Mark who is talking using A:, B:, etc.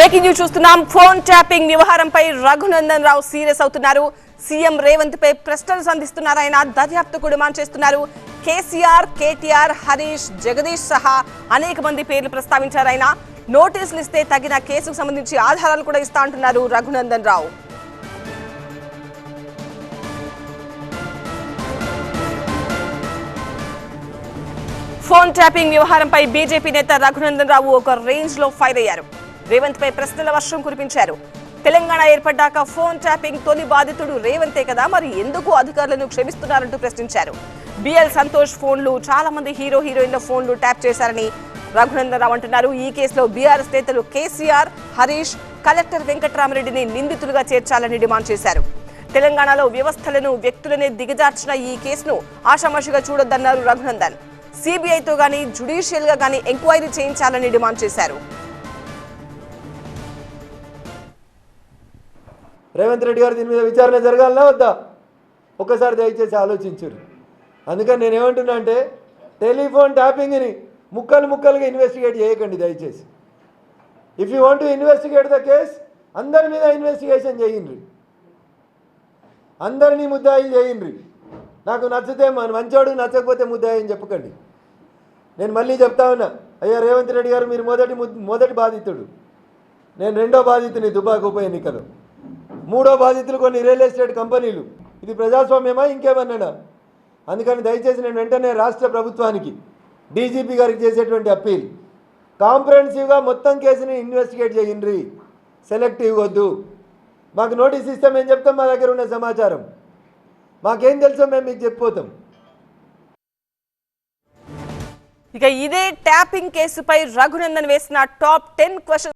A: Breaking news చూస్తున్నాం. Phone tapping వ్యవహారంపై Raghunandan Rao serious అవుతున్నారు. సీఎం రేవంత్ పై ప్రశ్నలు సంధిస్తున్నారు. ఆయన దర్యాప్తుకు డిమాండ్ చేస్తున్నారు. కేసీఆర్, కేటీఆర్, హరీష్, జగదీష్ సహా అనేక మంది పేర్లు ప్రస్తావించారు. ఆయన నోటీసులు ఇస్తే తగిన కేసుకు సంబంధించి ఆధారాలు కూడా ఇస్తా అంటున్నారు రఘునందన్ రావు. ఫోన్ ట్యాపింగ్ వ్యవహారంపై బీజేపీ నేత రఘునందన్ రావు ఒక రేంజ్ లో ఫైర్ అయ్యారు. రేవంత్ పై ప్రశ్నల వర్షం కురిపించారు. తెలంగాణ ఏర్పడ్డాక ఫోన్ ట్యాపింగ్ తొలి బాధితుడు రేవంతే కదా, మరి ఎందుకు అధికారులను క్షమిస్తున్నారంటూ ప్రశ్నించారు. బిఎల్ సంతోష్ ఫోన్లు, చాలా మంది హీరో హీరోయిన్ల ఫోన్లు ట్యాప్ చేశారని రఘునందన్ రావు అంటున్నారు. ఈ కేసులో బీఆర్ఎస్ నేతలు కేసీఆర్, హరీష్, కలెక్టర్ వెంకట్రామరెడ్డిని నిందితులుగా చేర్చాలని డిమాండ్ చేశారు. తెలంగాణలో వ్యవస్థలను, వ్యక్తులనే దిగజార్చిన ఈ కేసును ఆషామాషిగా చూడొద్దన్నారు రఘునందన్. సిబిఐతో గానీ, జ్యుడిషియల్ గా గానీ ఎంక్వైరీ చేయించాలని డిమాండ్ చేశారు.
B: రేవంత్ రెడ్డి గారు దీని మీద విచారణ జరగాలన్నా వద్దా ఒక్కసారి దయచేసి ఆలోచించురు. అందుకని నేనేమంటున్నా అంటే టెలిఫోన్ ట్యాపింగ్ని ముక్కలు ముక్కలుగా ఇన్వెస్టిగేట్ చేయకండి దయచేసి. If you want to investigate the case అందరి మీద ఇన్వెస్టిగేషన్ చేయండి, అందరినీ ముద్దాయిలు చేయండి. నాకు నచ్చితే మంచోడు, నచ్చకపోతే ముద్దాయి అని చెప్పకండి. నేను మళ్ళీ చెప్తా ఉన్నా, అయ్యా రేవంత్ రెడ్డి గారు మీరు మొదటి బాధితుడు, నేను రెండో బాధితుని దుబాక్ ఉప ఎన్నికలు, మూడో బాధితులు కొన్ని రియల్ ఎస్టేట్ కంపెనీలు. ఇది ప్రజాస్వామ్యమా ఇంకేమన్నానా? అందుకని దయచేసి నేను వెంటనే రాష్ట్ర ప్రభుత్వానికి, డీజీపీ గారికి చేసేటువంటి అప్పీల్, కాంప్రహెన్సివ్గా మొత్తం కేసుని ఇన్వెస్టిగేట్ చేయండి, సెలెక్టివ్ వద్దు. మాకు నోటీస్ ఇస్తే మేము చెప్తాం, మా దగ్గర ఉన్న సమాచారం మాకేం తెలుసో మేము మీకు చెప్పిపోతాం.
A: ఇక ఇదే ట్యాపింగ్ కేసుపై రఘునందన్ వేసిన టాప్ 10 క్వశ్చన్